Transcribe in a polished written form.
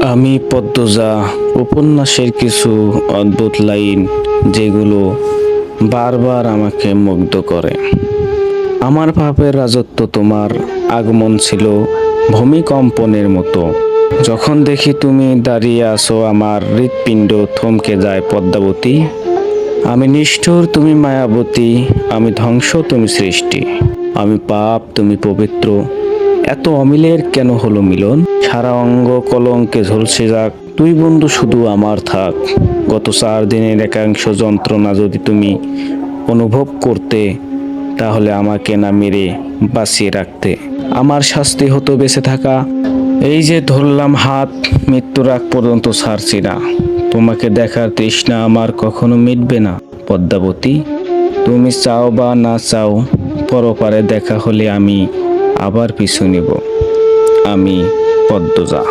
আমি পদ্মজা উপন্যাসের কিছু অদ্ভুত লাইন যেগুলো বারবার আমাকে মুগ্ধ করে। আমার পাপের রাজত্ব তোমার আগমন ছিল ভূমিকম্পনের মতো। যখন দেখি তুমি দাঁড়িয়ে আছো আমার হৃৎপিণ্ড থমকে যায় পদ্মাবতী। আমি নিষ্ঠুর তুমি মায়াবতী, আমি ধ্বংস তুমি সৃষ্টি। আমি পাপ তুমি পবিত্র, এত অমিলের কেন হলো মিলন? সারা অঙ্গ কলঙ্কে ঝলসে যাক, তুই বন্ধু শুধু আমার থাক। গত 4 দিনের একাংশ যন্ত্রণা যদি তুমি অনুভব করতে, তাহলে আমাকে না মেরে বাঁচিয়ে রাখতে। আমার শাস্তি হতো বেঁচে থাকা। এই যে ধরলাম হাত, মৃত্যুর আগ পর্যন্ত ছাড়ছি না। তোমাকে দেখার তৃষ্ণা আমার কখনো মিটবে না পদ্মাবতী। তুমি চাও বা না চাও, পরপারে দেখা হলে আমি আবার পিছু নিব। আমি পদ্মজা।